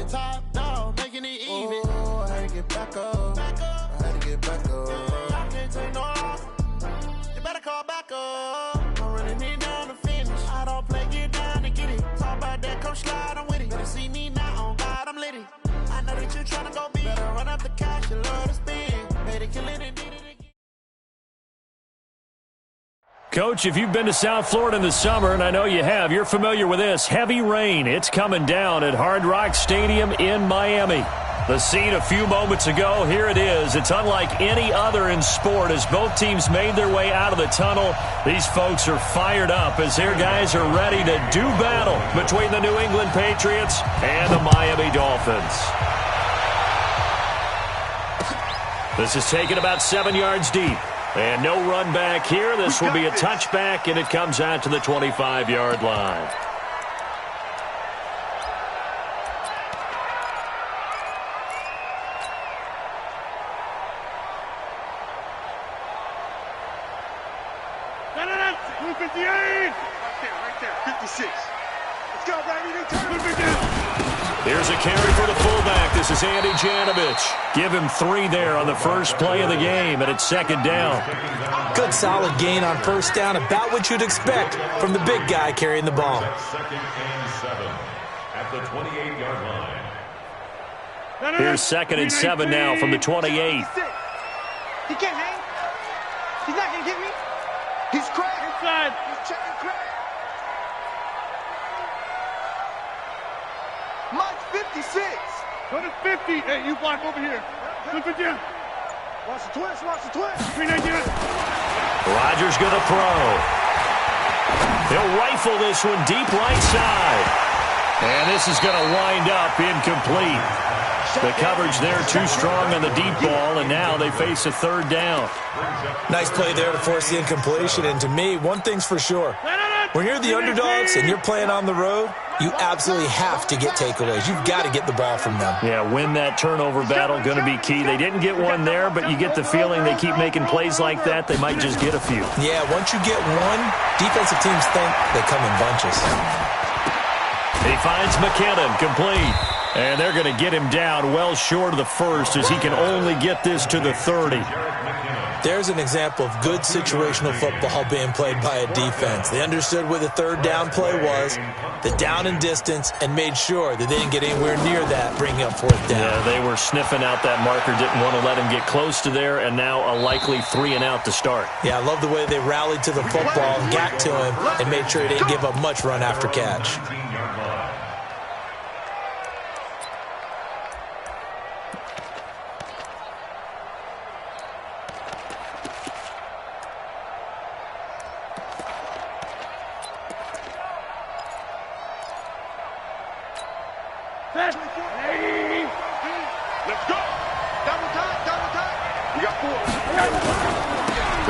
the top dog, making it even. Oh, I had to get back up. I had to get back up. I can't take no loss. You better call back up. I'm running it down to finish. I don't play, get down to get it. Talk about that, come slide, I'm with it. Better see me now, on God, I'm litty. I know that you tryna go big. Better run up the cash, you love to spin. Made it, kill it, and did it again. Coach, if you've been to South Florida in the summer, and I know you have, you're familiar with this. Heavy rain. It's coming down at Hard Rock Stadium in Miami. The scene a few moments ago, here it is. It's unlike any other in sport as both teams made their way out of the tunnel. These folks are fired up as their guys are ready to do battle between the New England Patriots and the Miami Dolphins. This is taken about 7 yards deep. And no run back here. This will be a touchback, and it comes out to the 25-yard line. Right there, 56. Let's go, baby. Here's a carry for the fullback. This is Andy Janovich. Give him 3 there on the first play of the game, and it's second down. Good solid gain on first down, about what you'd expect from the big guy carrying the ball. Second and 7 at the 28-yard line. Here's second and 7 now from the 28. He can't hang. He's not going to get me. He's cracked. Inside. He's checking crack. Mike's 56. Go to 50. Hey, you block over here. Look at you. Watch the twist. Watch the twist. Rodgers going to throw. He'll rifle this one deep right side. And this is going to wind up incomplete. The coverage there too strong on the deep ball, and now they face a third down. Nice play there to force the incompletion, and to me, one thing's for sure. When you're the underdogs and you're playing on the road, you absolutely have to get takeaways. You've got to get the ball from them. Yeah, win that turnover battle, going to be key. They didn't get one there, but you get the feeling they keep making plays like that, they might just get a few. Yeah, once you get one, defensive teams think they come in bunches. He finds McKinnon, complete. And they're going to get him down well short of the first as he can only get this to the 30. There's an example of good situational football being played by a defense. They understood where the third down play was, the down and distance, and made sure that they didn't get anywhere near that, bringing up fourth down. Yeah, they were sniffing out that marker, didn't want to let him get close to there, and now a likely 3 and out to start. Yeah, I love the way they rallied to the football, got to him, and made sure he didn't give up much run after catch. Let's go. Double time. We got 4.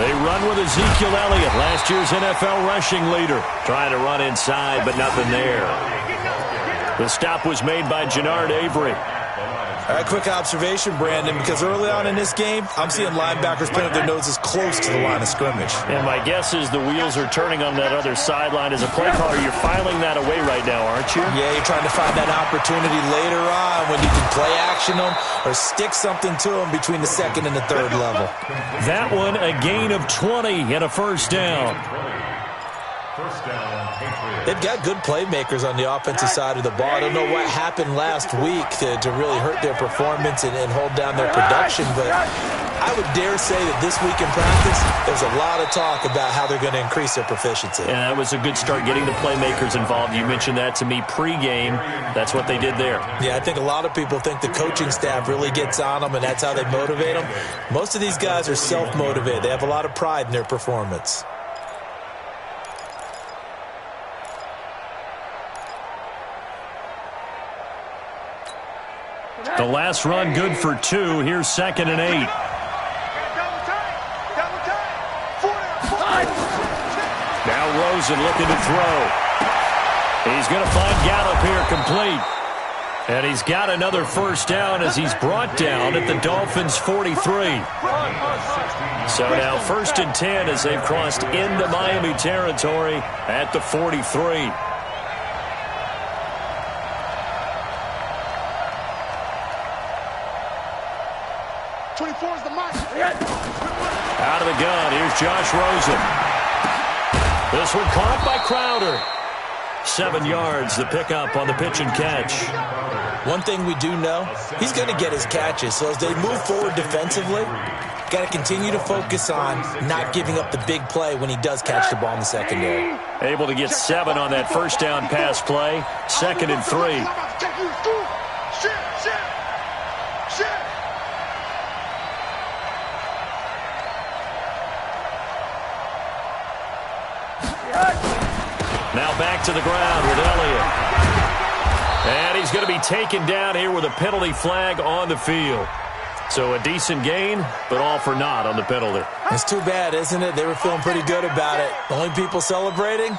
They run with Ezekiel Elliott, last year's NFL rushing leader. Trying to run inside, but nothing there. The stop was made by Jannard Avery. A quick observation, Brandon, because early on in this game, I'm seeing linebackers putting their noses close to the line of scrimmage. And my guess is the wheels are turning on that other sideline. As a play caller, you're filing that away right now, aren't you? Yeah, you're trying to find that opportunity later on when you can play action them or stick something to them between the second and the third level. That one, a gain of 20 and a first down. First down, Patriots. They've got good playmakers on the offensive side of the ball. I don't know what happened last week to really hurt their performance and hold down their production, but I would dare say that this week in practice, there's a lot of talk about how they're going to increase their proficiency. And that was a good start, getting the playmakers involved. You mentioned that to me pregame. That's what they did there. Yeah, I think a lot of people think the coaching staff really gets on them, and that's how they motivate them. Most of these guys are self-motivated. They have a lot of pride in their performance. The last run good for 2. Here's second and 8. Double time. Now Rosen looking to throw. He's going to find Gallup here complete. And he's got another first down as he's brought down at the Dolphins' 43. So now first and 10 as they've crossed into Miami territory at the 43. 24 is the mark. Out of the gun, here's Josh Rosen. This one caught by Crowder. 7 yards, the pickup on the pitch and catch. One thing we do know, he's going to get his catches. So as they move forward defensively, got to continue to focus on not giving up the big play when he does catch the ball in the secondary. Able to get 7 on that first down pass play. 2nd and 3. Now back to the ground with Elliott. And he's going to be taken down here with a penalty flag on the field. So a decent gain, but all for naught on the penalty. It's too bad, isn't it? They were feeling pretty good about it. The only people celebrating,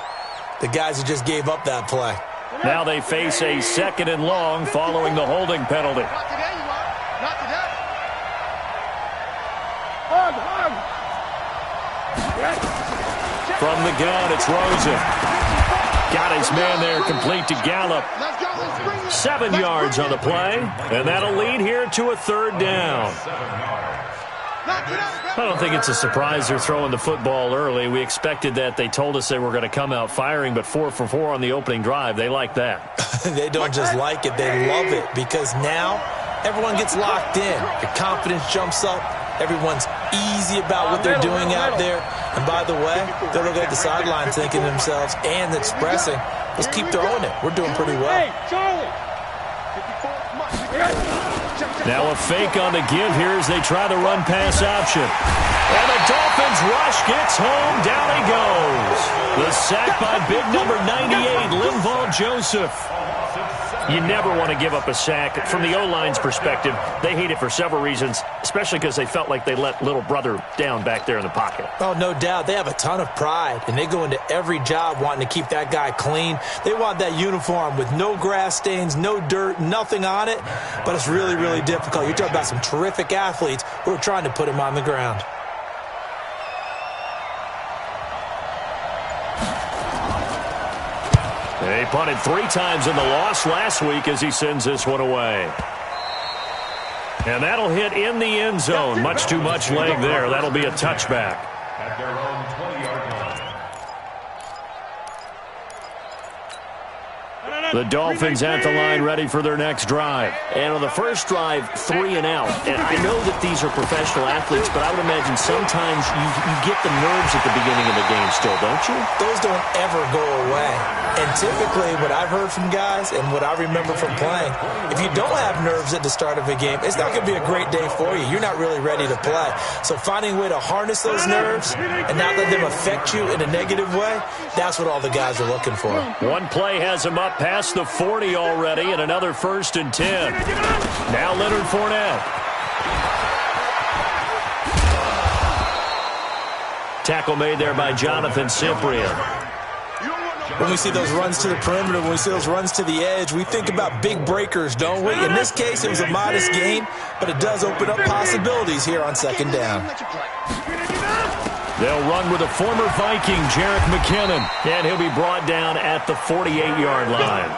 the guys who just gave up that play. Now they face a 2nd and long following the holding penalty. Not today, you are. Not today. From the gun, it's Rosen. Got his man there, complete to Gallup. 7 yards on the play, and that'll lead here to a 3rd down. I don't think it's a surprise they're throwing the football early. We expected that. They told us they were going to come out firing, but 4 for 4 on the opening drive. They like that. They don't just like it, they love it, because now everyone gets locked in. The confidence jumps up. Everyone's easy about what they're doing out there. And by the way, they're looking at the sidelines thinking to themselves and expressing, let's keep throwing it. We're doing pretty well. Now a fake on the give here as they try the run pass option. And the Dolphins rush gets home. Down he goes. The sack by big number 98, Linval Joseph. You never want to give up a sack. From the O-line's perspective, they hate it for several reasons, especially because they felt like they let little brother down back there in the pocket. Oh, no doubt. They have a ton of pride, and they go into every job wanting to keep that guy clean. They want that uniform with no grass stains, no dirt, nothing on it, but it's really, really difficult. You're talking about some terrific athletes who are trying to put him on the ground. They punted 3 times in the loss last week as he sends this one away. And that'll hit in the end zone. Much too much leg there. That'll be a touchback. At their own 20-yard line. The Dolphins at the line ready for their next drive. And on the first drive, 3 and out. And I know that these are professional athletes, but I would imagine sometimes you get the nerves at the beginning of the game still, don't you? Those don't ever go away. And typically what I've heard from guys and what I remember from playing, if you don't have nerves at the start of a game, it's not going to be a great day for you. You're not really ready to play. So finding a way to harness those nerves and not let them affect you in a negative way, that's what all the guys are looking for. One play has him up past the 40 already, and another 1st and 10. Now Leonard Fournette. Tackle made there by Jonathan Cyprien. When we see those runs to the perimeter, when we see those runs to the edge, we think about big breakers, don't we? In this case, it was a modest gain, but it does open up possibilities here on 2nd down. They'll run with a former Viking, Jerick McKinnon, and he'll be brought down at the 48-yard line.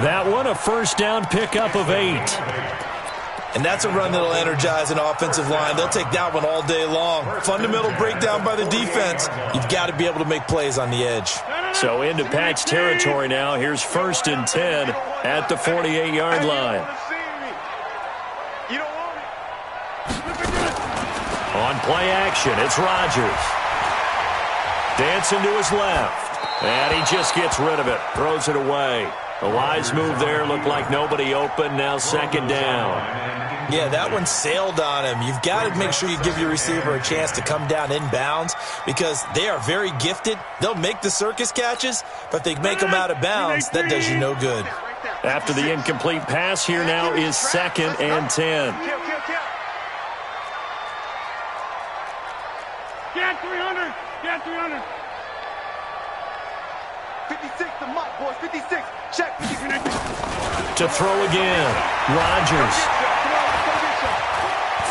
That one, a 1st down pickup of 8. And that's a run that'll energize an offensive line. They'll take that one all day long. Fundamental breakdown by the defense. You've got to be able to make plays on the edge. So into Pat's territory now. Here's 1st and 10 at the 48-yard line. On play action, it's Rodgers. Dancing to his left. And he just gets rid of it. Throws it away. A wise move there. Looked like nobody open. Now 2nd down. Yeah, that one sailed on him. You've got to make sure you give your receiver a chance to come down inbounds because they are very gifted. They'll make the circus catches, but if they make them out of bounds, that does you no good. After the incomplete pass, here now is 2nd and 10. Get 300. Get 300. 56, the mark, boys. 56. Check. To throw again. Rodgers.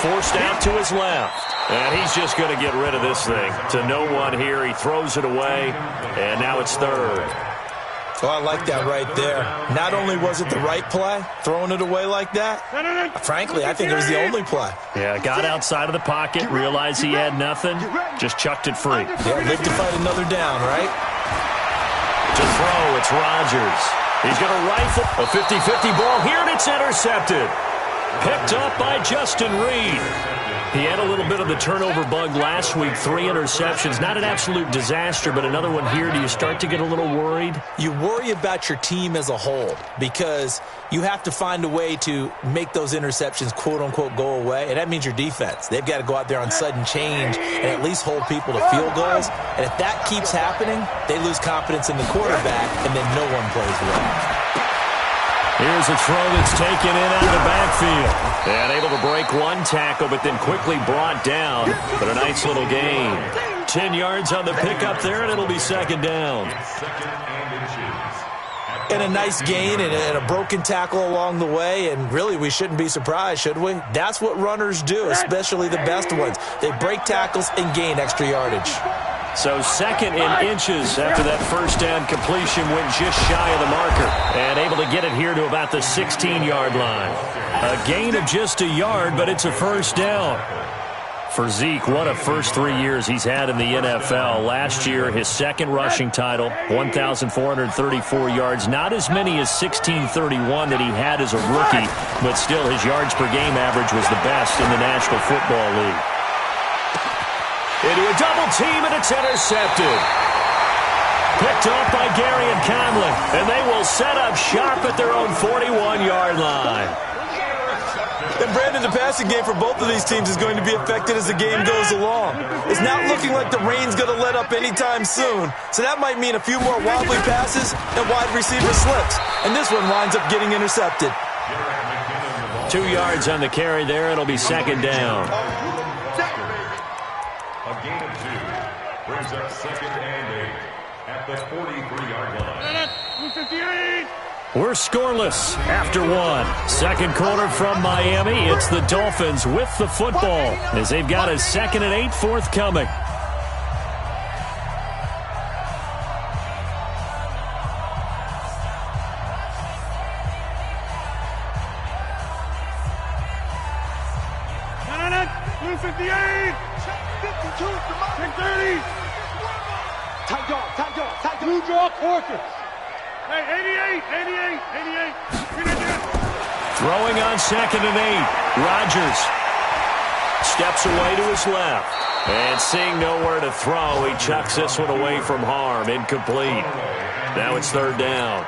Forced out to his left. And he's just going to get rid of this thing. To no one here. He throws it away. And now it's 3rd. Oh, I like that right there. Not only was it the right play, throwing it away like that, frankly, I think it was the only play. Yeah, got outside of the pocket, realized he had nothing, just chucked it free. Yeah, live to fight another down, right? To throw, it's Rodgers. He's going to rifle a 50-50 ball here, and it's intercepted. Picked up by Justin Reed. He had a little bit of the turnover bug last week, 3 interceptions. Not an absolute disaster, but another one here. Do you start to get a little worried? You worry about your team as a whole because you have to find a way to make those interceptions, quote-unquote, go away, and that means your defense. They've got to go out there on sudden change and at least hold people to field goals, and if that keeps happening, they lose confidence in the quarterback, and then no one plays well. Here's a throw that's taken in out of the backfield. And able to break one tackle, but then quickly brought down. But a nice little gain. 10 yards on the pickup there, and it'll be second down. And a nice gain and a broken tackle along the way, and really we shouldn't be surprised, should we? That's what runners do, especially the best ones. They break tackles and gain extra yardage. So second in inches after that first down completion, went just shy of the marker. And able to get it here to about the 16-yard line. A gain of just a yard, but it's a first down. For Zeke, what a first 3 years he's had in the NFL. Last year, his second rushing title, 1,434 yards. Not as many as 1,631 that he had as a rookie, but still his yards per game average was the best in the National Football League. Into a double team, and it's intercepted. Picked up by Gary and Conley, and they will set up shop at their own 41-yard line. And Brandon, the passing game for both of these teams is going to be affected as the game goes along. It's not looking like the rain's going to let up anytime soon, so that might mean a few more wobbly passes and wide receiver slips. And this one winds up getting intercepted. 2 yards on the carry there. It'll be second down. A gain of 2 brings up second and 8 at the 43-yard line. 58. We're scoreless after one. Second quarter from Miami. It's the Dolphins with the football as they've got a 2nd and 8 forthcoming. Blue draw, quarter. Hey, 88. Throwing on 2nd and 8. Rodgers steps away to his left. And seeing nowhere to throw, he chucks this one away from harm. Incomplete. Now it's third down.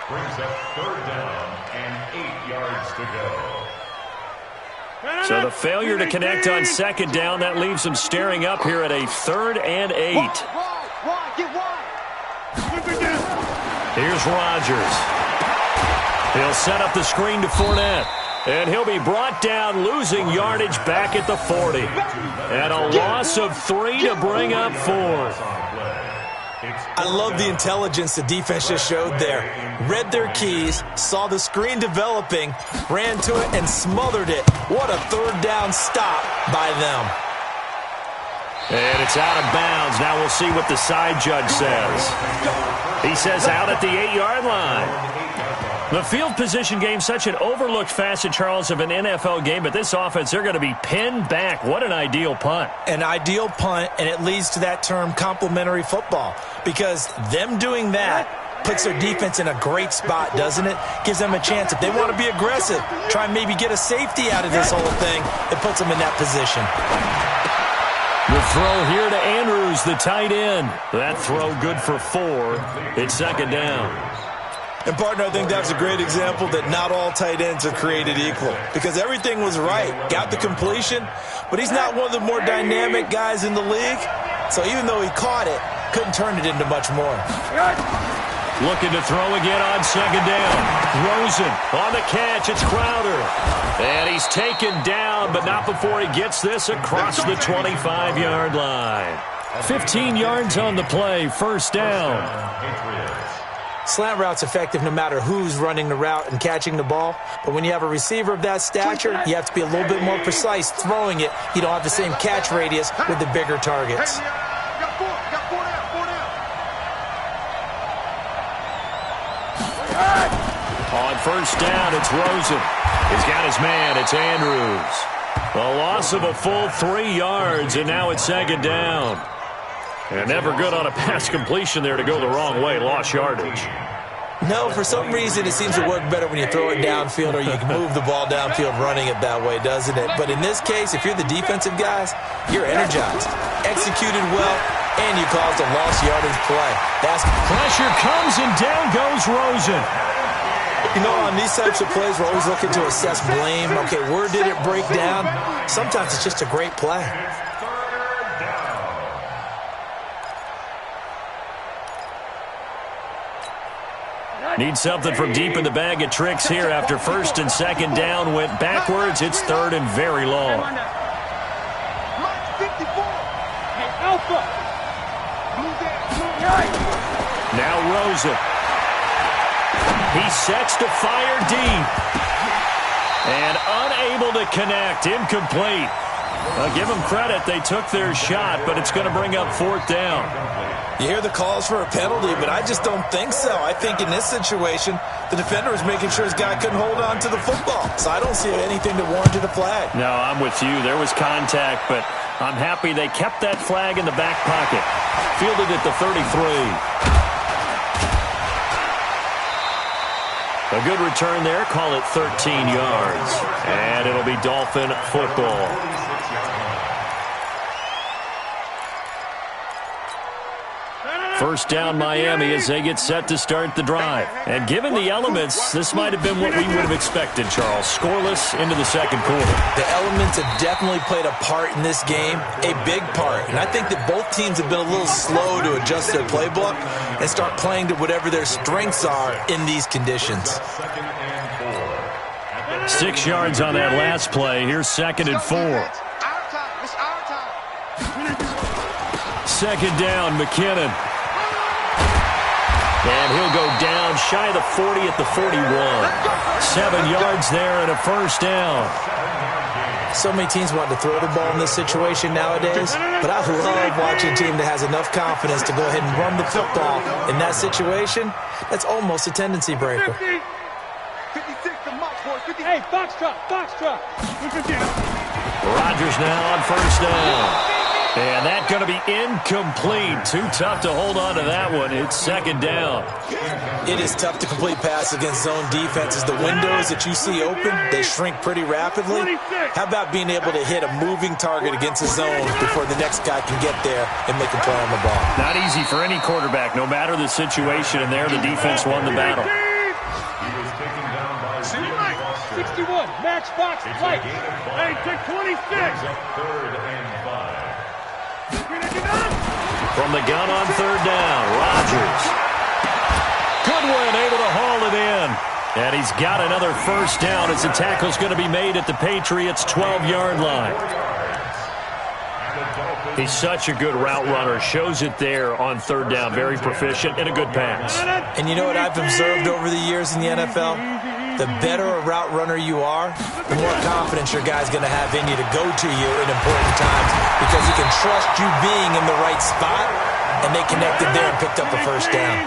Brings up third down and 8 yards to go. So the failure to connect on second down, that leaves him staring up here at a 3rd and 8. Here's Rodgers. He'll set up the screen to Fournette. And he'll be brought down, losing yardage back at the 40. And a loss of 3 to bring up 4. I love the intelligence the defense just showed there. Read their keys, saw the screen developing, ran to it, and smothered it. What a third down stop by them. And it's out of bounds. Now we'll see what the side judge says. He says out at the 8-yard line. The field position game, such an overlooked facet, Charles, of an NFL game, but this offense, they're going to be pinned back. What an ideal punt. An ideal punt, and it leads to that term complementary football, because them doing that puts their defense in a great spot, doesn't it? Gives them a chance. If they want to be aggressive, try and maybe get a safety out of this whole thing, it puts them in that position. The throw here to Andrews, the tight end. That throw good for 4. It's second down. And, partner, I think that's a great example that not all tight ends are created equal, because everything was right. Got the completion, but he's not one of the more dynamic guys in the league. So even though he caught it, couldn't turn it into much more. Looking to throw again on second down. Rosen on the catch. It's Crowder. And he's taken down, but not before he gets this across the 25-yard line. 15 yards on the play. First down. Slant route's effective no matter who's running the route and catching the ball. But when you have a receiver of that stature, you have to be a little bit more precise throwing it. You don't have the same catch radius with the bigger targets. On first down, it's Rosen. He's got his man. It's Andrews. A loss of a full 3 yards, and now it's second down. And never good on a pass completion there to go the wrong way. Lost yardage. No, for some reason it seems to work better when you throw it downfield or you can move the ball downfield running it that way, doesn't it? But in this case, if you're the defensive guys, you're energized, executed well, and you caused a lost yardage play. Pressure comes, and down goes Rosen. You know, on these types of plays, we're always looking to assess blame. Okay, where did it break down? Sometimes it's just a great play. Need something from deep in the bag of tricks here after first and second down went backwards. It's third and very long. Now Rosen. He sets to fire deep. And unable to connect. Incomplete. Give them credit. They took their shot, but it's going to bring up fourth down. You hear the calls for a penalty, but I just don't think so. I think in this situation, the defender was making sure his guy couldn't hold on to the football. So I don't see anything that warranted a flag. No, I'm with you. There was contact, but I'm happy they kept that flag in the back pocket. Fielded at the 33. A good return there. Call it 13 yards. And it'll be Dolphin football. First down Miami as they get set to start the drive. And given the elements, this might have been what we would have expected, Charles. Scoreless into the second quarter. The elements have definitely played a part in this game, a big part. And I think that both teams have been a little slow to adjust their playbook and start playing to whatever their strengths are in these conditions. 6 yards on that last play. Here's second and 4. Second down, McKinnon. And he'll go down shy of the 40 at the 41. 7 yards there and a first down. So many teams want to throw the ball in this situation nowadays, but I love watching a team that has enough confidence to go ahead and run the football. In that situation, that's almost a tendency breaker. 56 to Mike, boy. Hey, Foxtrot. Rodgers now on first down. And that's going to be incomplete. Too tough to hold on to that one. It's second down. It is tough to complete pass against zone defenses. The windows that you see open, they shrink pretty rapidly. How about being able to hit a moving target against a zone before the next guy can get there and make a play on the ball? Not easy for any quarterback, no matter the situation. And there, the defense won the battle. 61, Max Fox, Mike. Hey, take 26. Third and 5. From the gun on third down, Rodgers. Goodwin able to haul it in. And he's got another first down as the tackle's going to be made at the Patriots' 12-yard line. He's such a good route runner. Shows it there on third down. Very proficient and a good pass. And you know what I've observed over the years in the NFL? The better a route runner you are, the more confidence your guy's going to have in you to go to you in important times because he can trust you being in the right spot, and they connected there and picked up a first down.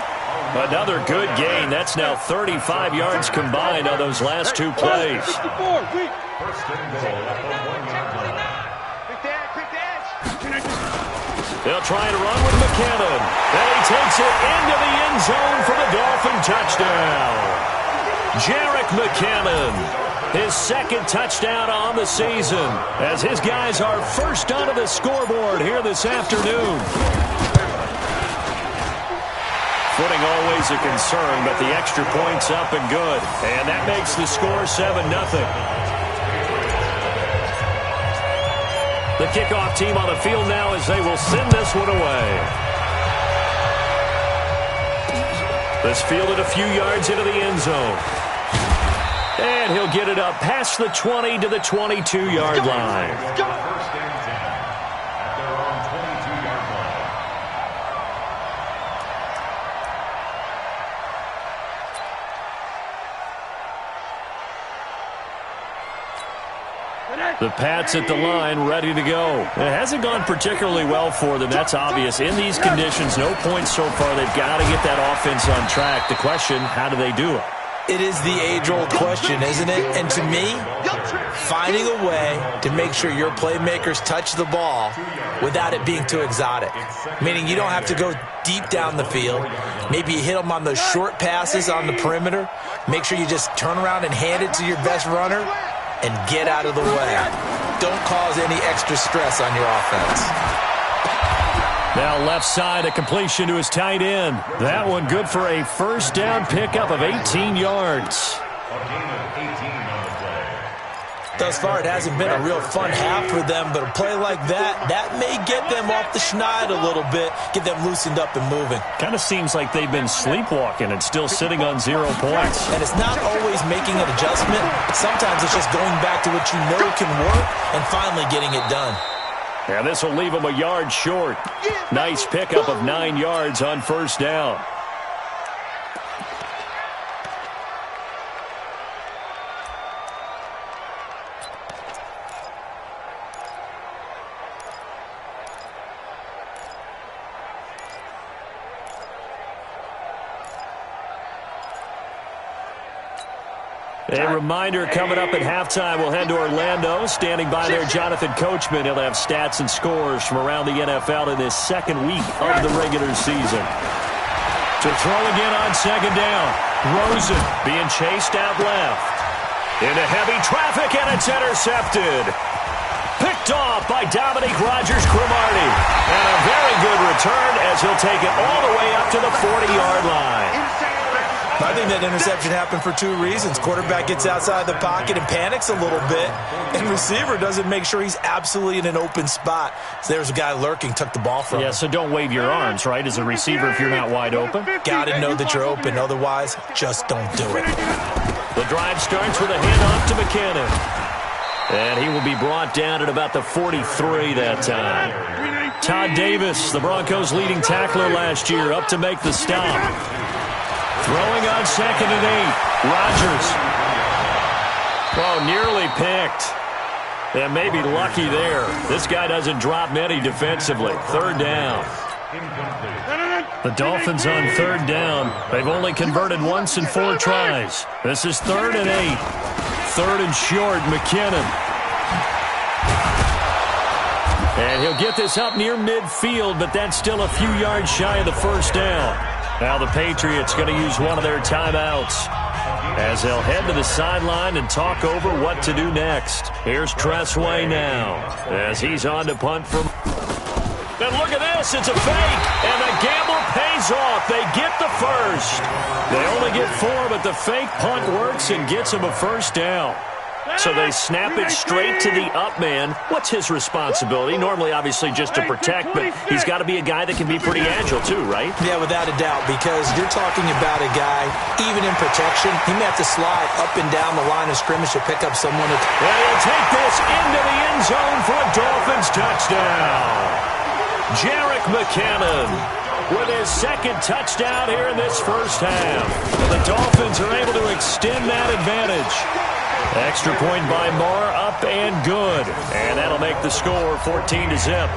Another good gain. That's now 35 yards combined on those last two plays. First and goal at the 1-yard line. They'll try to run with McKinnon. And he takes it into the end zone for the Dolphin touchdown. Jerick McKinnon, his second touchdown on the season, as his guys are first onto the scoreboard here this afternoon. Footing always a concern, but the extra point's up and good. And that makes the score 7-0. The kickoff team on the field now as they will send this one away. This fielded a few yards into the end zone. And he'll get it up past the 20 to the 22-yard line. First and 10 at their own 22-yard line. The Pats at the line, ready to go. It hasn't gone particularly well for them. That's obvious. In these conditions, no points so far. They've got to get that offense on track. The question, how do they do it? It is the age-old question, isn't it? And to me, finding a way to make sure your playmakers touch the ball without it being too exotic. Meaning you don't have to go deep down the field. Maybe you hit them on those short passes on the perimeter. Make sure you just turn around and hand it to your best runner and get out of the way. Don't cause any extra stress on your offense. Now left side, a completion to his tight end. That one good for a first down pickup of 18 yards. Thus far, it hasn't been a real fun half for them, but a play like that may get them off the schneid a little bit, get them loosened up and moving. Kind of seems like they've been sleepwalking and still sitting on 0 points. And it's not always making an adjustment. Sometimes it's just going back to what you know can work and finally getting it done. And this will leave him a yard short. Nice pickup of 9 yards on first down. A reminder coming up at halftime, we'll head to Orlando. Standing by there, Jonathan Coachman. He'll have stats and scores from around the NFL in this second week of the regular season. To throw again on second down. Rosen being chased out left. Into heavy traffic, and it's intercepted. Picked off by Dominique Rodgers-Cromartie. And a very good return as he'll take it all the way up to the 40-yard line. I think that interception happened for 2 reasons. Quarterback gets outside the pocket and panics a little bit, and receiver doesn't make sure he's absolutely in an open spot. So there's a guy lurking, took the ball from him. Yeah, so don't wave your arms, right, as a receiver if you're not wide open? Got to know that you're open. Otherwise, just don't do it. The drive starts with a handoff to McKinnon. And he will be brought down at about the 43 that time. Todd Davis, the Broncos' leading tackler last year, up to make the stop. Throwing on second and 8. Rodgers. Oh, nearly picked. And maybe lucky there. This guy doesn't drop many defensively. Third down. The Dolphins on third down. They've only converted once in 4 tries. This is 3rd and 8. 3rd and short, McKinnon. And he'll get this up near midfield, but that's still a few yards shy of the first down. Now the Patriots going to use one of their timeouts as they'll head to the sideline and talk over what to do next. Here's Tressway now as he's on to punt from... And look at this, it's a fake, and the gamble pays off. They get the first. They only get 4, but the fake punt works and gets them a first down. So they snap it straight to the up man. What's his responsibility? Normally, obviously, just to protect, but he's got to be a guy that can be pretty agile, too, right? Yeah, without a doubt, because you're talking about a guy, even in protection, he may have to slide up and down the line of scrimmage to pick up someone. And he'll take this into the end zone for a Dolphins touchdown. Jerick McKinnon with his second touchdown here in this first half. The Dolphins are able to extend that advantage. Extra point by Moore, up and good. And that'll make the score 14-0.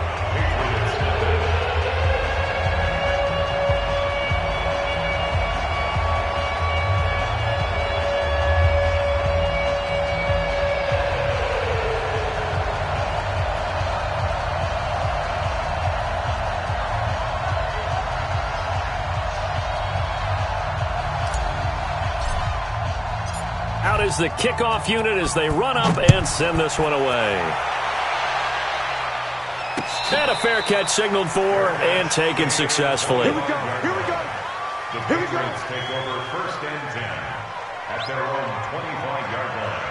Out is the kickoff unit as they run up and send this one away. And a fair catch signaled for and taken successfully. Here we go. Here we go. The Patriots take over 1st and 10 at their own 25-yard line.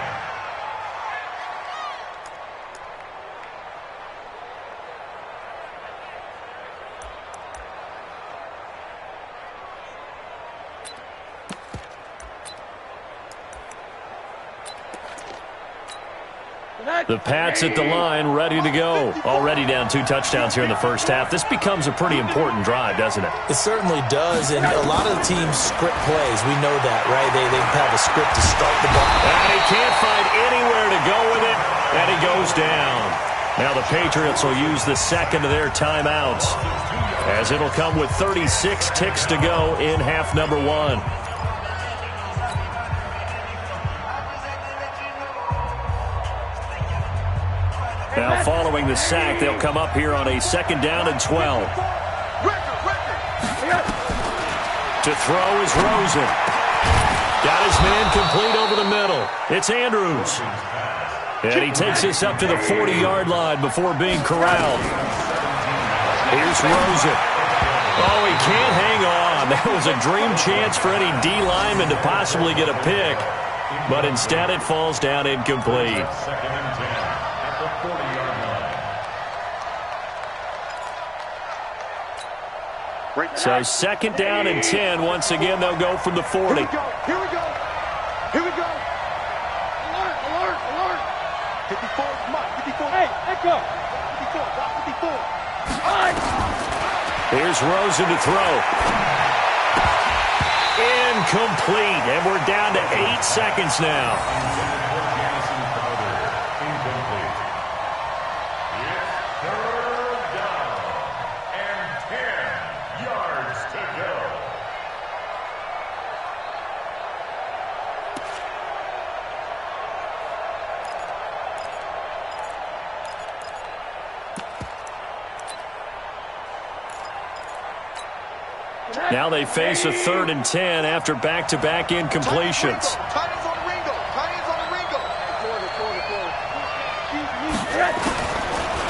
The Pats at the line, ready to go. Already down 2 touchdowns here in the first half. This becomes a pretty important drive, doesn't it? It certainly does, and a lot of the teams script plays. We know that, right? They have a script to start the ball. And he can't find anywhere to go with it, and he goes down. Now the Patriots will use the second of their timeouts, as it'll come with 36 ticks to go in half number one. Now following the sack, they'll come up here on a 2nd down and 12. To throw is Rosen. Got his man complete over the middle. It's Andrews. And he takes this up to the 40-yard line before being corralled. Here's Rosen. Oh, he can't hang on. That was a dream chance for any D lineman to possibly get a pick. But instead it falls down incomplete. 2nd and 10 at the 40-yard line. So 2nd down and 10. Once again, they'll go from the 40. Here we go. Here we go. Here we go. Alert, alert, alert. 54, come on, 54. Hey, let go. 54, drop 54. All right. Here's Rosen to throw. Incomplete. And we're down to 8 seconds now. Now they face a 3rd and 10 after back-to-back incompletions.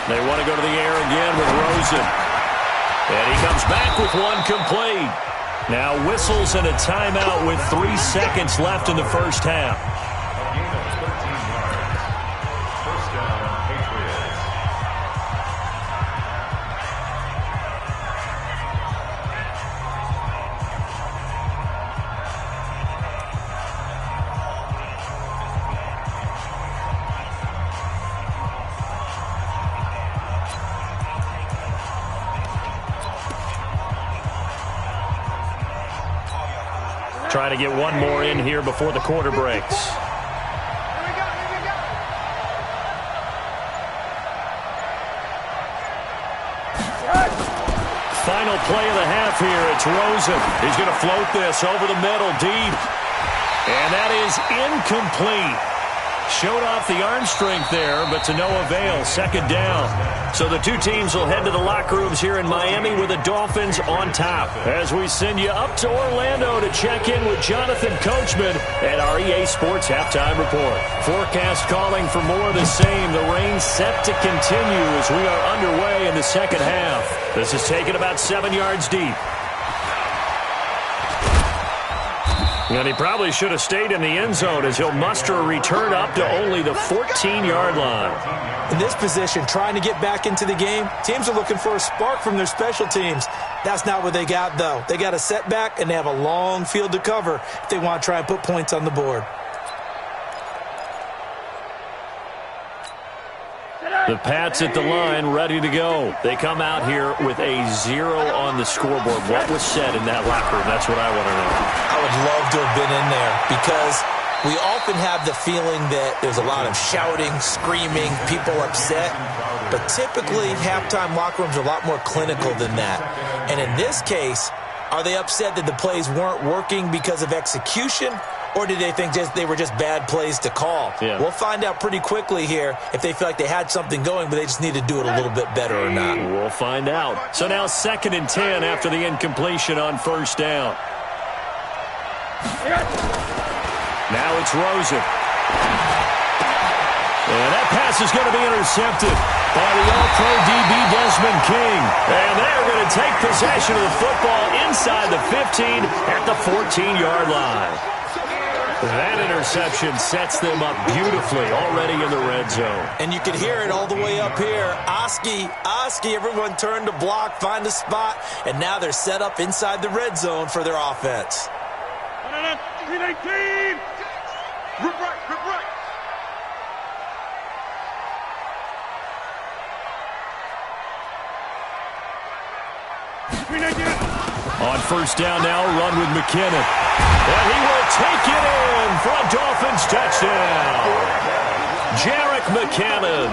They want to go to the air again with Rosen. And he comes back with one complete. Now whistles and a timeout with 3 seconds left in the first half. A gain of 13 yards. First down, Patriots. Trying to get one more in here before the quarter breaks. Final play of the half here. It's Rosen. He's going to float this over the middle deep. And that is incomplete. Showed off the arm strength there, but to no avail. 2nd down. So the two teams will head to the locker rooms here in Miami with the Dolphins on top. As we send you up to Orlando to check in with Jonathan Coachman at our EA Sports Halftime Report. Forecast calling for more of the same. The rain set to continue as we are underway in the second half. This is taken about 7 yards deep. And he probably should have stayed in the end zone as he'll muster a return up to only the 14-yard line. In this position, trying to get back into the game, teams are looking for a spark from their special teams. That's not what they got, though. They got a setback, and they have a long field to cover if they want to try and put points on the board. The Pats at the line, ready to go. They come out here with a 0 on the scoreboard. What was said in that locker room? That's what I want to know. I would love to have been in there because we often have the feeling that there's a lot of shouting, screaming, people upset. But typically, halftime locker rooms are a lot more clinical than that. And in this case, are they upset that the plays weren't working because of execution? Or did they think they were just bad plays to call? Yeah. We'll find out pretty quickly here if they feel like they had something going, but they just need to do it a little bit better or not. We'll find out. So now 2nd and 10 after the incompletion on 1st down. Now it's Rosen. And that pass is going to be intercepted by the All-Pro DB Desmond King. And they're going to take possession of the football inside the 15 at the 14-yard line. That interception sets them up beautifully already in the red zone. And you can hear it all the way up here. Oski, everyone turned to block, find a spot, and now they're set up inside the red zone for their offense. 319! Rip right, rip right! On 1st down now, run with McKinnon. And he will take it in for a Dolphins touchdown. Jarek McCannon.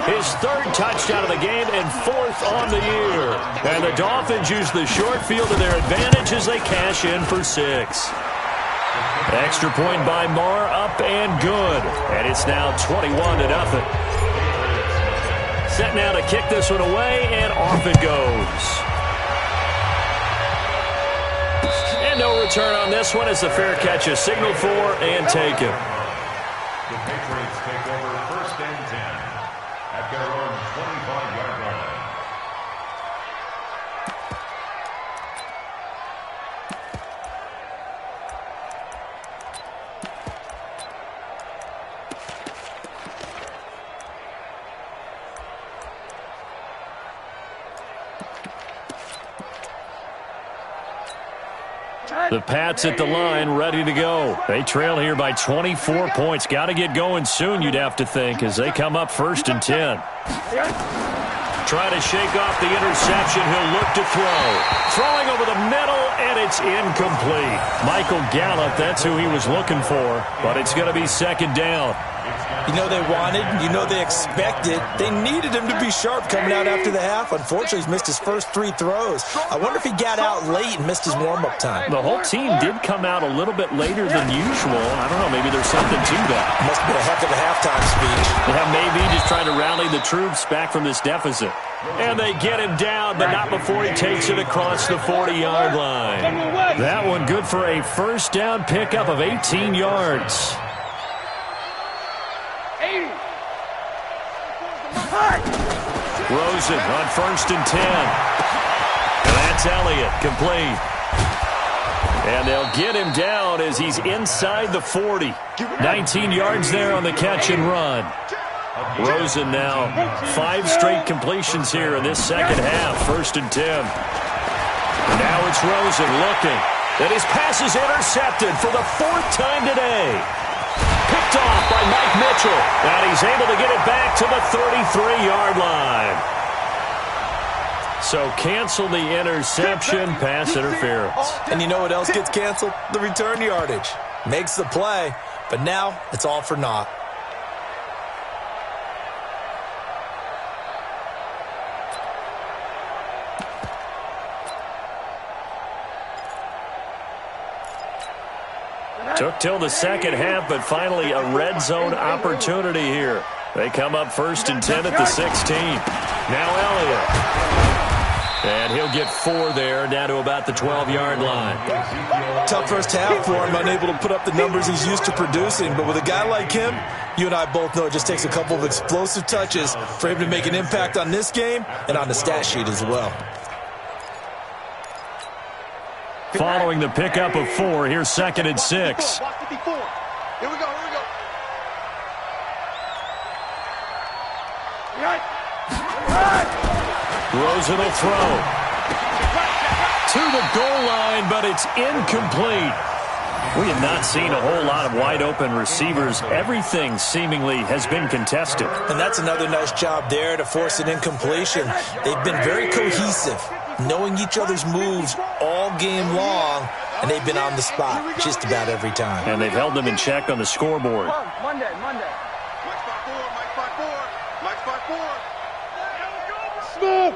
His third touchdown of the game and fourth on the year. And the Dolphins use the short field to their advantage as they cash in for 6. Extra point by Marr, up and good. And it's now 21-0. Set now to kick this one away, and off it goes. And no return on this one as the fair catch is signaled for and taken. The Patriots take over 1st and 10 at their own 25-yard line. The Pats at the line, ready to go. They trail here by 24 points. Got to get going soon, you'd have to think, as they come up 1st and 10. Try to shake off the interception. He'll look to throw. Throwing over the middle, and it's incomplete. Michael Gallup, that's who he was looking for, but it's going to be 2nd down. You know they wanted, you know they expected. They needed him to be sharp coming out after the half. Unfortunately, he's missed his first 3 throws. I wonder if he got out late and missed his warm-up time. The whole team did come out a little bit later than usual. I don't know, maybe there's something to that. Must have been a heck of a halftime speech. Yeah, maybe just trying to rally the troops back from this deficit. And they get him down, but not before he takes it across the 40-yard line. That one good for a 1st down pickup of 18 yards. Rosen on 1st and 10. And that's Elliott, complete. And they'll get him down as he's inside the 40. 19 yards there on the catch and run. Rosen now 5 straight completions here in this second half. 1st and 10. And now it's Rosen looking. And his pass is intercepted for the 4th time today. Picked off by Mike Mitchell. And he's able to get it back to the 33-yard line. So cancel the interception, pass interference. And you know what else gets canceled? The return yardage. Makes the play, but now it's all for naught. Took till the second half, but finally a red zone opportunity here. They come up 1st and 10 at the 16. Now Elliott. And he'll get 4 there, down to about the 12-yard line. Tough first half for him, unable to put up the numbers he's used to producing. But with a guy like him, you and I both know it just takes a couple of explosive touches for him to make an impact on this game and on the stat sheet as well. Following the pickup of 4, here's 2nd and 6. Here we go. Rosen will throw. To the goal line, but it's incomplete. We have not seen a whole lot of wide-open receivers. Everything seemingly has been contested. And that's another nice job there to force an incompletion. They've been very cohesive, knowing each other's moves all game long, and they've been on the spot just about every time. And they've held them in check on the scoreboard. Monday. Mike 5-4. Smooth.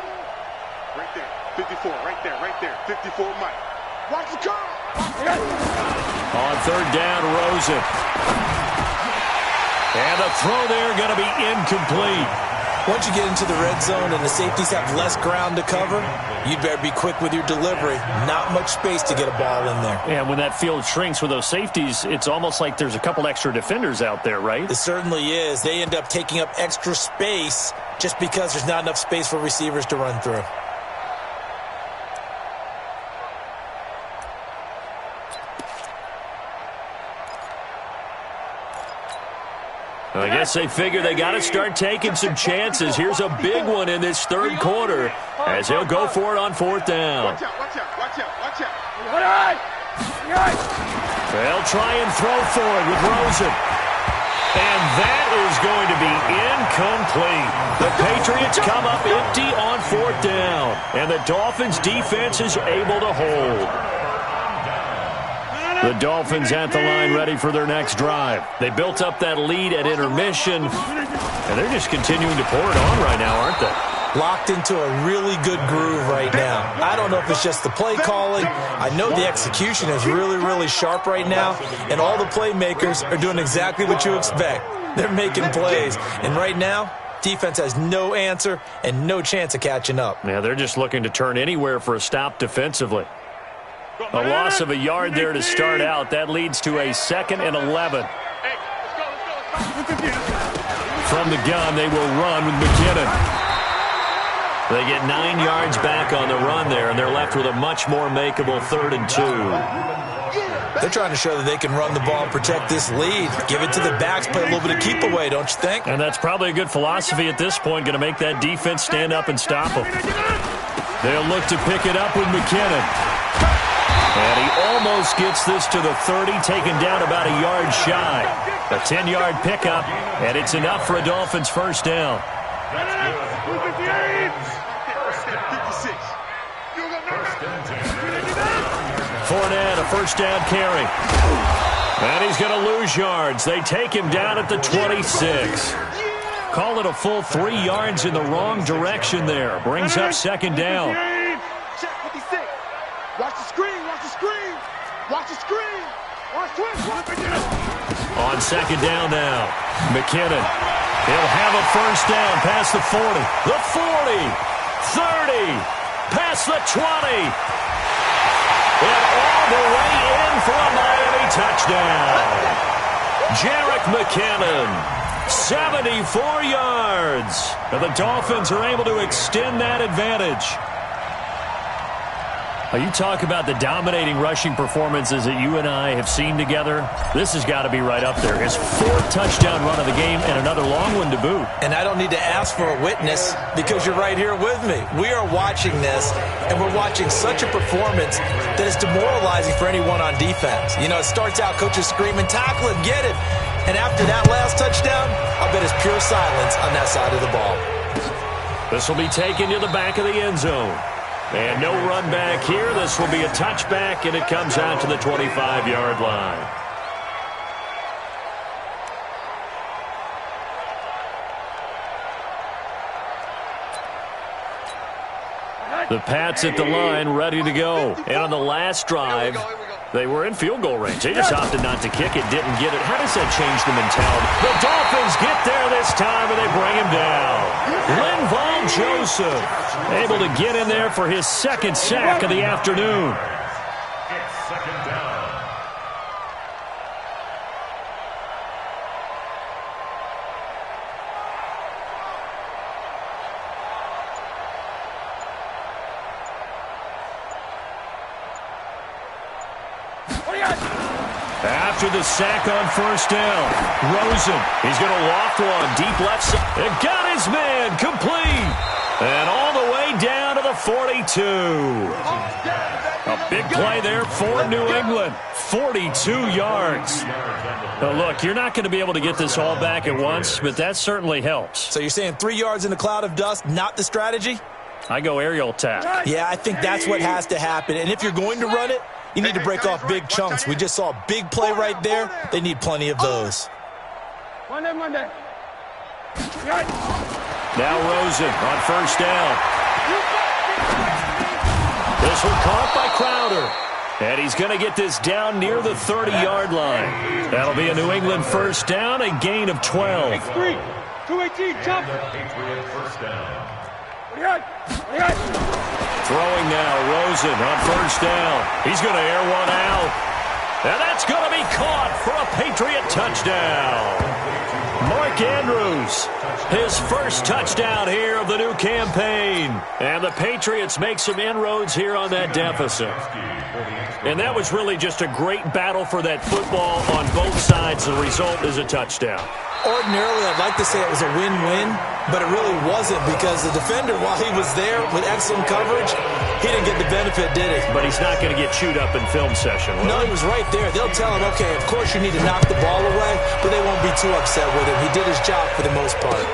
Right there. 54, right there. 54, Mike. Watch the curve. On 3rd down, Rosen. And the throw there going to be incomplete. Once you get into the red zone and the safeties have less ground to cover, you'd better be quick with your delivery. Not much space to get a ball in there. And when that field shrinks with those safeties, it's almost like there's a couple extra defenders out there, right? It certainly is. They end up taking up extra space just because there's not enough space for receivers to run through. I guess they figure they got to start taking some chances. Here's a big one in this 3rd quarter as he'll go for it on 4th down. Watch out. They'll try and throw for it with Rosen. And that is going to be incomplete. The Patriots come up empty on 4th down. And the Dolphins defense is able to hold. The Dolphins at the line ready for their next drive. They built up that lead at intermission, and they're just continuing to pour it on right now, aren't they? Locked into a really good groove right now. I don't know if it's just the play calling. I know the execution is really, really sharp right now, and all the playmakers are doing exactly what you expect. They're making plays, and right now, defense has no answer and no chance of catching up. Yeah, they're just looking to turn anywhere for a stop defensively. A loss of a yard there to start out. That leads to a 2nd and 11. From the gun, they will run with McKinnon. They get 9 yards back on the run there, and they're left with a much more makeable 3rd and 2. They're trying to show that they can run the ball and protect this lead. Give it to the backs, play a little bit of keep away, don't you think? And that's probably a good philosophy at this point, going to make that defense stand up and stop them. They'll look to pick it up with McKinnon. And he almost gets this to the 30, taken down about a yard shy. A 10-yard pickup, and it's enough for a Dolphins first down. Fournette, a first down carry. And he's going to lose yards. They take him down at the 26. Call it a full 3 yards in the wrong direction there. Brings up 2nd down. Check 56. Watch the screen. Watch the screen. Watch the screen. Watch twist. On 2nd down now. McKinnon. He'll have a first down past the 40. The 40. 30. Past the 20. And all the way in for a Miami touchdown. Jarek McKinnon, 74 yards. And the Dolphins are able to extend that advantage. You talk about the dominating rushing performances that you and I have seen together. This has got to be right up there. His 4th touchdown run of the game and another long one to boot. And I don't need to ask for a witness because you're right here with me. We are watching this, and we're watching such a performance that is demoralizing for anyone on defense. You know, it starts out coaches screaming, tackle it, get it. And after that last touchdown, I bet it's pure silence on that side of the ball. This will be taken to the back of the end zone. And no run back here. This will be a touchback, and it comes out to the 25-yard line. The Pats at the line, ready to go. And on the last drive, they were in field goal range. They just opted not to kick it, didn't get it. How does that change the mentality? The Dolphins get there this time, and they bring him down. Linval Joseph able to get in there for his 2nd sack of the afternoon. It's 2nd down. After the sack on first down, Rosen, he's going to loft one deep left side. It got his man complete. And all the way down to the 42. A big play there for New England. 42 yards. Now look, you're not going to be able to get this all back at once, but that certainly helps. So you're saying 3 yards in a cloud of dust, not the strategy? I go aerial attack. Yeah, I think that's what has to happen. And if you're going to run it, you need to break off big chunks. We just saw a big play right there. They need plenty of those. Monday. Now Rosen on first down. This one caught by Crowder. And he's going to get this down near the 30-yard line. That'll be a New England first down, a gain of 12. 218, jump. Patriot first down. Throwing now, Rosen on first down. He's going to air one out. And that's going to be caught for a Patriot touchdown. Mark Andrews, his first touchdown here of the new campaign. And the Patriots make some inroads here on that deficit. And that was really just a great battle for that football on both sides. The result is a touchdown. Ordinarily, I'd like to say it was a win-win, but it really wasn't because the defender, while he was there with excellent coverage, he didn't get the benefit, did he? But he's not going to get chewed up in film session, will No, he was right there. They'll tell him, okay, of course you need to knock the ball away, but they won't be too upset with him. He did his job for the most part.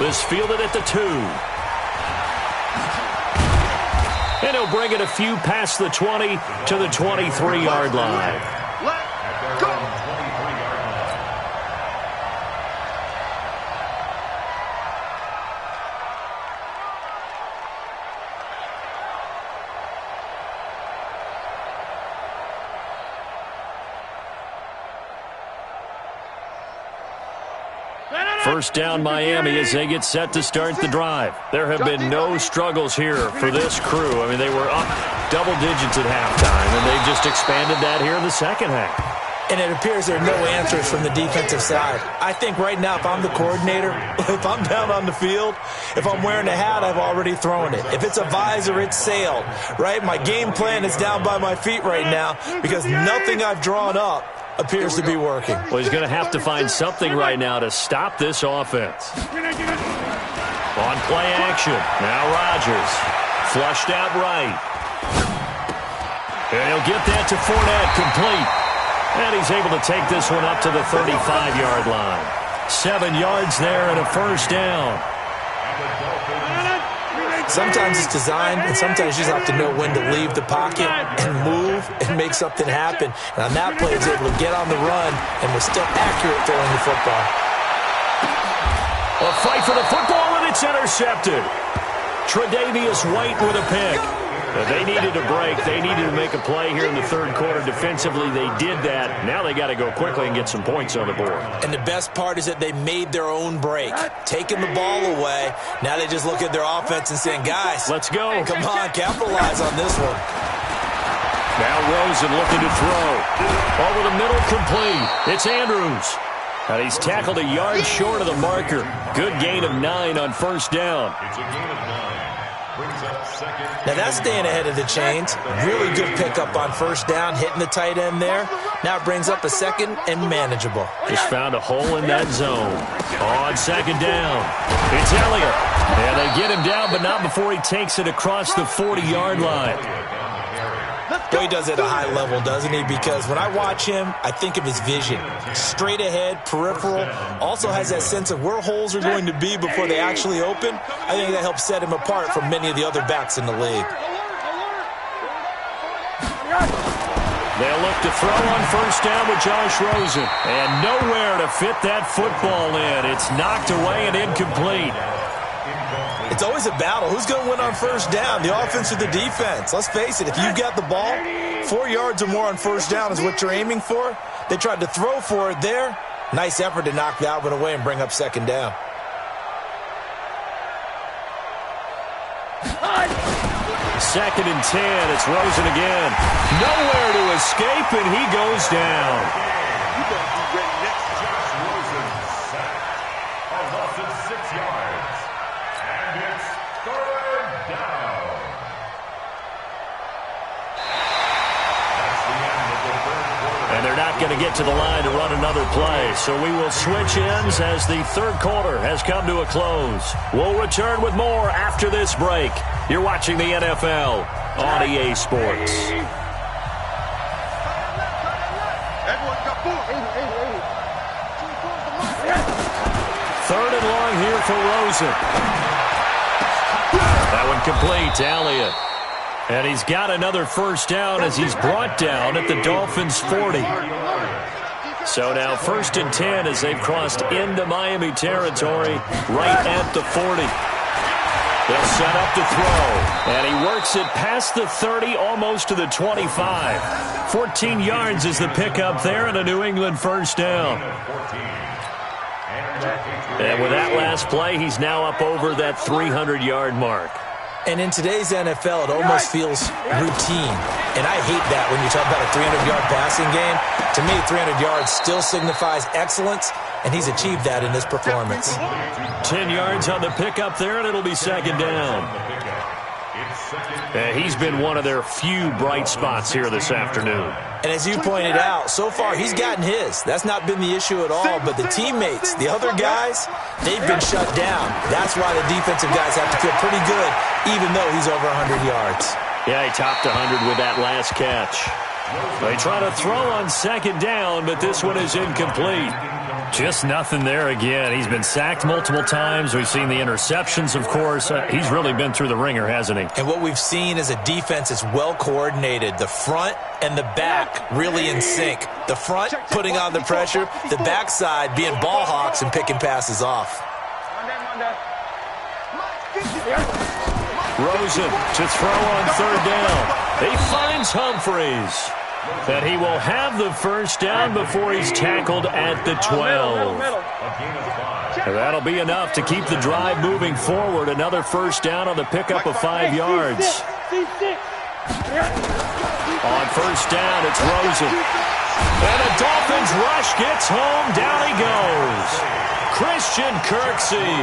This fielded at the 2. And he'll bring it a few past the 20 to the 23-yard line. First down Miami as they get set to start the drive. There have been no struggles here for this crew. I mean, they were up double digits at halftime, and they just expanded that here in the second half. And it appears there are no answers from the defensive side. I think right now, if I'm the coordinator, if I'm down on the field, if I'm wearing a hat, I've already thrown it. If it's a visor, it's sailed, right? My game plan is down by my feet right now because nothing I've drawn up appears to be working. Well, he's going to have to find something right now to stop this offense. On play action. Now Rodgers. Flushed out right. And he'll get that to Fournette, complete. And he's able to take this one up to the 35-yard line. 7 yards there and a first down. Sometimes it's designed, and sometimes you just have to know when to leave the pocket and move and make something happen. And on that play, he's able to get on the run and was still accurate throwing the football. A fight for the football, and it's intercepted. Tre'Davious White with a pick. They needed a break. They needed to make a play here in the third quarter. Defensively, they did that. Now they got to go quickly and get some points on the board. And the best part is that they made their own break, taking the ball away. Now they just look at their offense and saying, guys, let's go. Come on, capitalize on this one. Now Rosen looking to throw. Over the middle, complete. It's Andrews. And he's tackled a yard short of the marker. Good gain of 9 on first down. It's a gain of 9. Now that's staying ahead of the chains. Really good pickup on first down, hitting the tight end there. Now it brings up a second and manageable. Just found a hole in that zone. On second down, it's Elliott. And they get him down, but not before he takes it across the 40-yard line. Well, he does it at a high level, doesn't he? Because when I watch him, I think of his vision. Straight ahead, peripheral. Also has that sense of where holes are going to be before they actually open. I think that helps set him apart from many of the other backs in the league. They'll look to throw on first down with Josh Rosen. And nowhere to fit that football in. It's knocked away and incomplete. It's always a battle. Who's going to win on first down, the offense or the defense? Let's face it, if you've got the ball, 4 yards or more on first down is what you're aiming for. They tried to throw for it there. Nice effort to knock that one away and bring up second down. Second and 10. It's Rosen again. Nowhere to escape, and he goes down. You better be ready next. Josh Rosen sacked. A loss of 6 yards. And it's third down. That's the end of the third quarter. And they're not going to get to the line to run another play. So we will switch ends as the third quarter has come to a close. We'll return with more after this break. You're watching the NFL on EA Sports. Everyone got four. Third and long here for Rosen. That one complete to Elliott. And he's got another first down as he's brought down at the Dolphins' 40. So now first and 10 as they've crossed into Miami territory right at the 40. They'll set up to throw, and he works it past the 30, almost to the 25. 14 yards is the pickup there, and a New England first down. And with that last play, he's now up over that 300-yard mark. And in today's NFL, it almost feels routine. And I hate that when you talk about a 300-yard passing game. To me, 300 yards still signifies excellence, and he's achieved that in this performance. 10 yards on the pickup there, and it'll be second down. He's been one of their few bright spots here this afternoon. And as you pointed out, so far he's gotten his. That's not been the issue at all. But the teammates, the other guys, they've been shut down. That's why the defensive guys have to feel pretty good, even though he's over 100 yards. Yeah, he topped 100 with that last catch. They try to throw on second down, but this one is incomplete. Just nothing there again. He's been sacked multiple times. We've seen the interceptions, of course. He's really been through the ringer, hasn't he? And what we've seen is a defense that's well coordinated. The front and the back really in sync. The front putting on the pressure, the backside being ball hawks and picking passes off. Rosen to throw on third down. He finds Humphreys. And he will have the first down before he's tackled at the 12. And that'll be enough to keep the drive moving forward. Another first down on the pickup of 5 yards. On first down, it's Rosen. And the Dolphins rush gets home. Down he goes. Christian Kirksey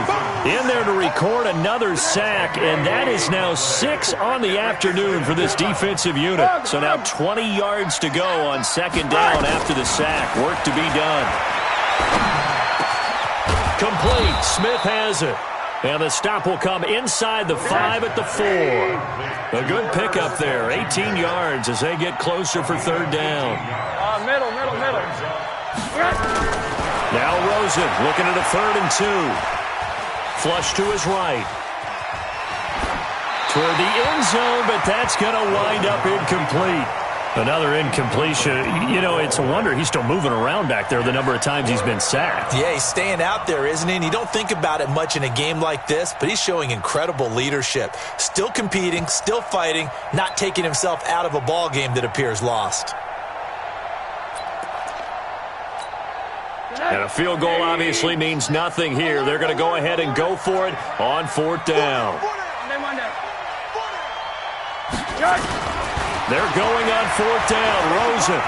in there to record another sack, and that is now 6 on the afternoon for this defensive unit. So now 20 yards to go on second down after the sack. Work to be done. Complete. Smith has it. And the stop will come inside the 5 at the 4. A good pickup there. 18 yards as they get closer for third down. Middle. Now Rosen looking at a 3rd and 2. Flush to his right. Toward the end zone, but that's going to wind up incomplete. Another incompletion. You know, it's a wonder he's still moving around back there the number of times he's been sacked. Yeah, he's staying out there, isn't he? And you don't think about it much in a game like this, but he's showing incredible leadership. Still competing, still fighting, not taking himself out of a ball game that appears lost. And a field goal obviously means nothing here. They're going to go ahead and go for it on 4th down. They're going on 4th down. Rosen.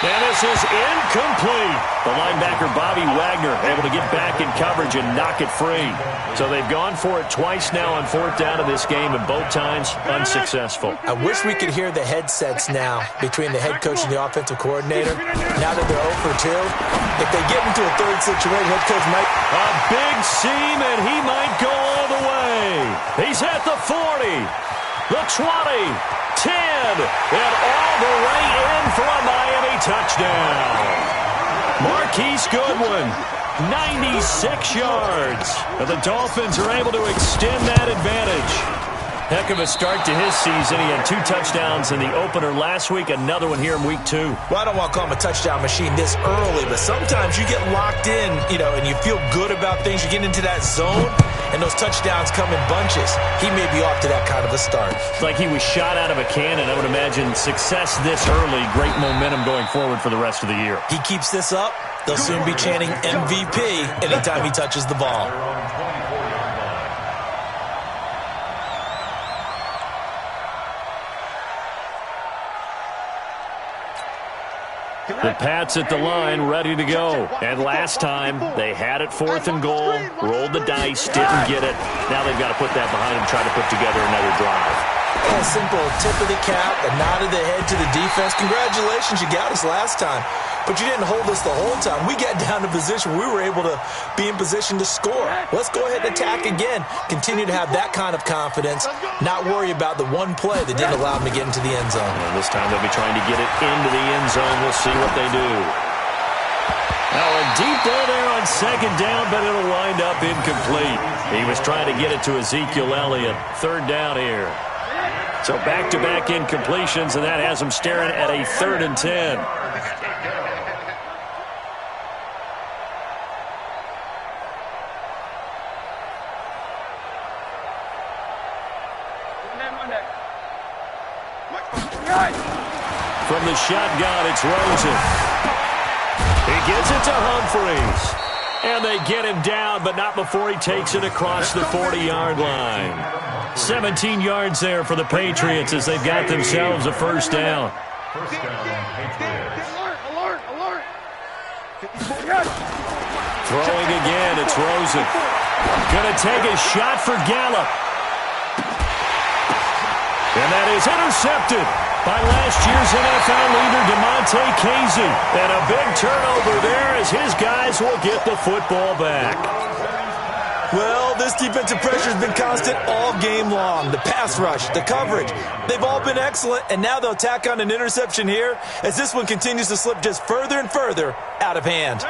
And this is incomplete. The linebacker, Bobby Wagner, able to get back in coverage and knock it free. So they've gone for it twice now on 4th down in this game, and both times unsuccessful. I wish we could hear the headsets now between the head coach and the offensive coordinator. Now that they're 0 for 2, if they get into a third situation, head coach might... A big seam, and he might go all the way. He's at the 40. The 20, 10, and all the way in for a Miami touchdown. Marquise Goodwin, 96 yards. And the Dolphins are able to extend that advantage. Heck of a start to his season. He had 2 touchdowns in the opener last week, another one here in week 2. Well, I don't want to call him a touchdown machine this early, but sometimes you get locked in, and you feel good about things. You get into that zone, and those touchdowns come in bunches. He may be off to that kind of a start. It's like he was shot out of a cannon. I would imagine success this early, great momentum going forward for the rest of the year. He keeps this up, they'll soon be chanting MVP anytime he touches the ball. The Pats at the line, ready to go. And last time, they had it 4th and goal, rolled the dice, didn't get it. Now they've got to put that behind them, try to put together another drive. A simple tip of the cap, a nod of the head to the defense. Congratulations, you got us last time. But you didn't hold us the whole time. We got down to position where we were able to be in position to score. Let's go ahead and attack again. Continue to have that kind of confidence, not worry about the one play that didn't allow them to get into the end zone. And this time they'll be trying to get it into the end zone. We'll see what they do. Now a deep ball there on second down, but it'll wind up incomplete. He was trying to get it to Ezekiel Elliott. 3rd down here. So back-to-back incompletions, and that has him staring at a 3rd and 10. From the shotgun, it's Rosen. He gives it to Humphreys. And they get him down, but not before he takes it across the 40-yard line. 17 yards there for the Patriots as they've got themselves a first down. Throwing again, it's Rosen. Going to take a shot for Gallup. And that is intercepted by last year's NFL leader, DeMonte Casey. And a big turnover there as his guys will get the football back. Well, this defensive pressure has been constant all game long. The pass rush, the coverage, they've all been excellent, and now they'll tack on an interception here as this one continues to slip just further and further out of hand.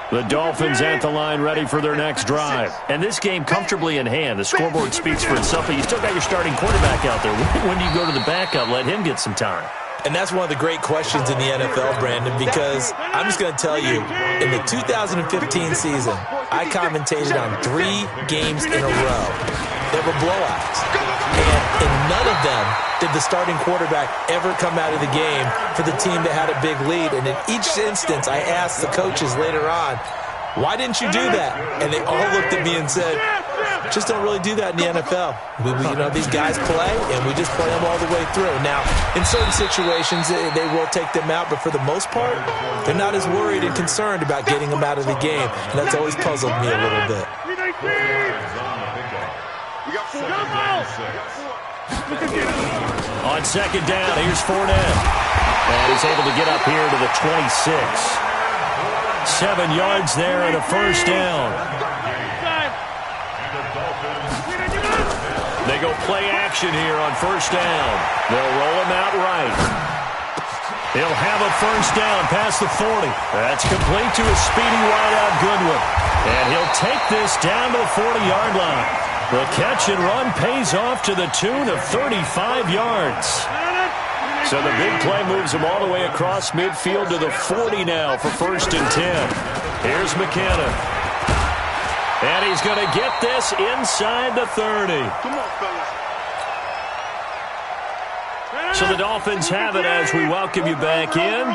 The Dolphins at the line ready for their next drive. And this game comfortably in hand. The scoreboard speaks for itself, but you still got your starting quarterback out there. When do you go to the backup? Let him get some time. And that's one of the great questions in the NFL, Brandon, because I'm just going to tell you, in the 2015 season, I commentated on 3 games in a row that of a blowout. And in none of them did the starting quarterback ever come out of the game for the team that had a big lead. And in each instance, I asked the coaches later on, why didn't you do that? And they all looked at me and said, just don't really do that in the NFL. These guys play, and we just play them all the way through. Now, in certain situations, they will take them out, but for the most part, they're not as worried and concerned about getting them out of the game, and that's always puzzled me a little bit. On second down, here's Fournette. And he's able to get up here to the 26. 7 yards there and a first down. They go play action here on first down. They'll roll him out right. He'll have a first down past the 40. That's complete to a speedy wideout Goodwin. And he'll take this down to the 40-yard line. The catch and run pays off to the tune of 35 yards. So the big play moves him all the way across midfield to the 40 now for first and 10. Here's McKenna. And he's going to get this inside the 30. Come on, fellas. So the Dolphins have it as we welcome you back in.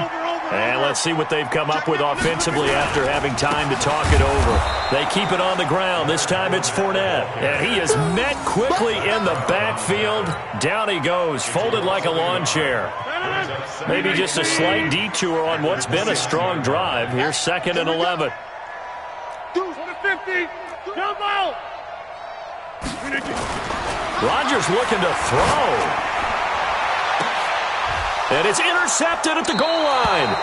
And let's see what they've come up with offensively after having time to talk it over. They keep it on the ground. This time it's Fournette. And he is met quickly in the backfield. Down he goes, folded like a lawn chair. Maybe just a slight detour on what's been a strong drive. Here's 2nd and 11. 50. Jump out. Rodgers looking to throw. And it's intercepted at the goal line.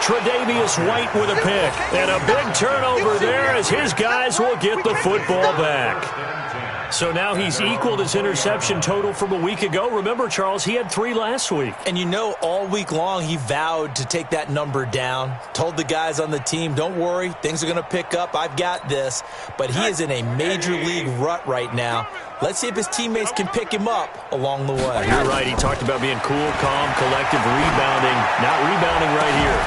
Tre'Davious White with a pick. And a big turnover there as his guys will get the football back. So now he's equaled his interception total from a week ago. Remember, Charles, he had 3 last week. And all week long he vowed to take that number down. Told the guys on the team, don't worry, things are going to pick up. I've got this. But he is in a major league rut right now. Let's see if his teammates can pick him up along the way. You're right. He talked about being cool, calm, collective, rebounding. Not rebounding right here.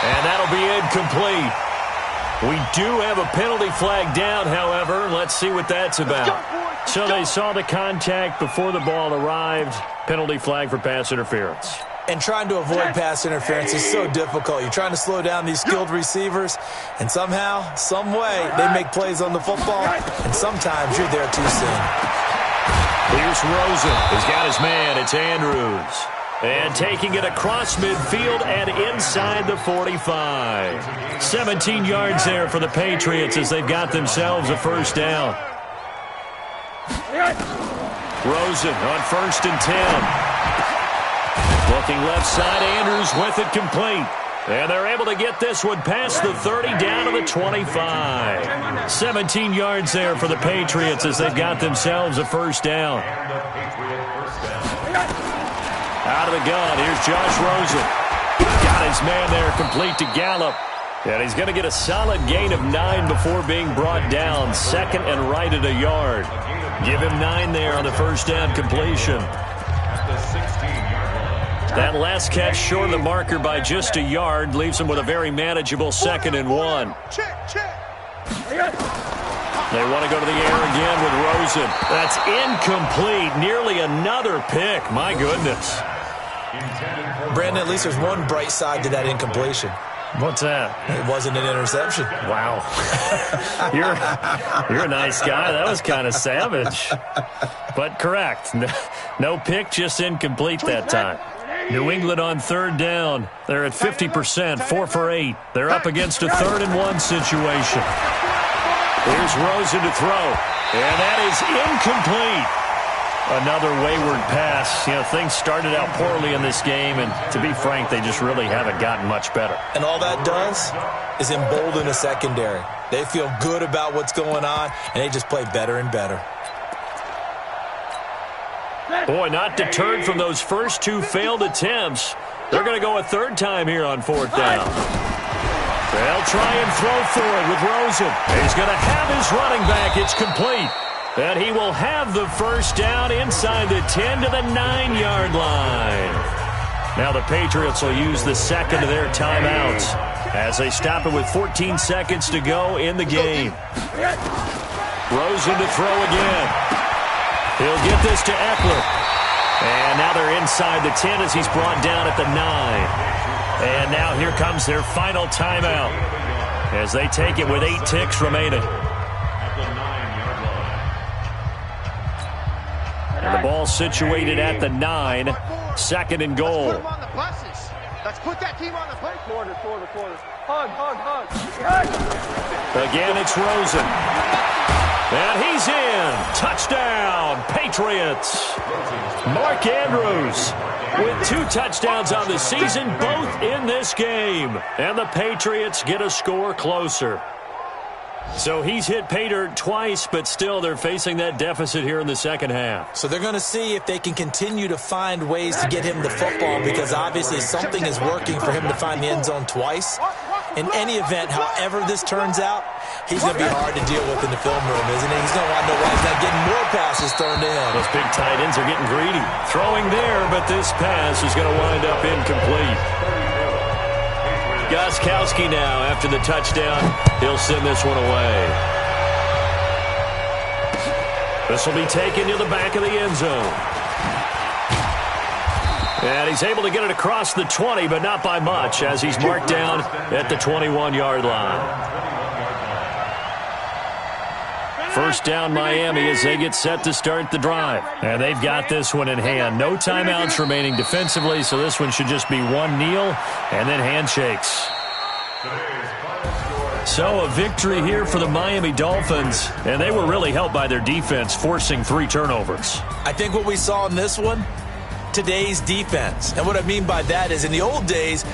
And that'll be incomplete. We do have a penalty flag down, however. Let's see what that's about. So they saw the contact before the ball arrived. Penalty flag for pass interference. And trying to avoid pass interference is so difficult. You're trying to slow down these skilled receivers, and somehow, some way, they make plays on the football, and sometimes you're there too soon. Here's Rosen. He's got his man. It's Andrews. And taking it across midfield and inside the 45. 17 yards there for the Patriots as they've got themselves a first down. Rosen on 1st and 10. Looking left side, Andrews with it complete. And they're able to get this one past the 30 down to the 25. 17 yards there for the Patriots as they've got themselves a first down. Out of the gun, here's Josh Rosen. Got his man there complete to Gallup. And he's going to get a solid gain of 9 before being brought down. 2nd and right at a yard. Give him 9 there on the first down completion. That last catch short of the marker by just a yard leaves him with a very manageable 2nd and 1. They want to go to the air again with Rosen. That's incomplete. Nearly another pick. My goodness. Brandon, at least there's one bright side to that incompletion. What's that? It wasn't an interception. Wow. You're a nice guy. That was kind of savage. But correct. No pick, just incomplete that time. New England on 3rd down. They're at 50%, 4 for 8. They're up against a 3rd and 1 situation. Here's Rosen to throw. And that is incomplete. Another wayward pass. Things started out poorly in this game, and to be frank, they just really haven't gotten much better. And all that does is embolden the secondary. They feel good about what's going on, and they just play better and better. Boy, not deterred from those first 2 failed attempts. They're going to go a 3rd time here on 4th down. They'll try and throw for it with Rosen. He's going to have his running back. It's complete. And he will have the first down inside the 10 to the 9-yard line. Now the Patriots will use the 2nd of their timeouts as they stop it with 14 seconds to go in the game. Rosen to throw again. He'll get this to Eckler. And now they're inside the 10 as he's brought down at the 9. And now here comes their final timeout as they take it with 8 ticks remaining. And the ball situated at the 9. Second and goal. Let's put them on the buses. Let's put that team on the bus. Quarter. Hug. Again, it's Rosen. And he's in. Touchdown, Patriots. Mark Andrews with 2 touchdowns on the season, both in this game. And the Patriots get a score closer. So he's hit pay dirt twice, but still they're facing that deficit here in the second half. So they're going to see if they can continue to find ways to get him the football, because obviously something is working for him to find the end zone twice. In any event, however this turns out, he's going to be hard to deal with in the film room, isn't he? He's going to want to know why he's not getting more passes thrown to him. Those big tight ends are getting greedy. Throwing there, but this pass is going to wind up incomplete. Gostkowski now, after the touchdown, he'll send this one away. This will be taken to the back of the end zone. And he's able to get it across the 20, but not by much, as he's marked down at the 21-yard line. First down, Miami, as they get set to start the drive. And they've got this one in hand. No timeouts remaining defensively, so this one should just be one kneel and then handshakes. So a victory here for the Miami Dolphins, and they were really helped by their defense, forcing 3 turnovers. I think what we saw in this one, today's defense. And what I mean by that is in the old days,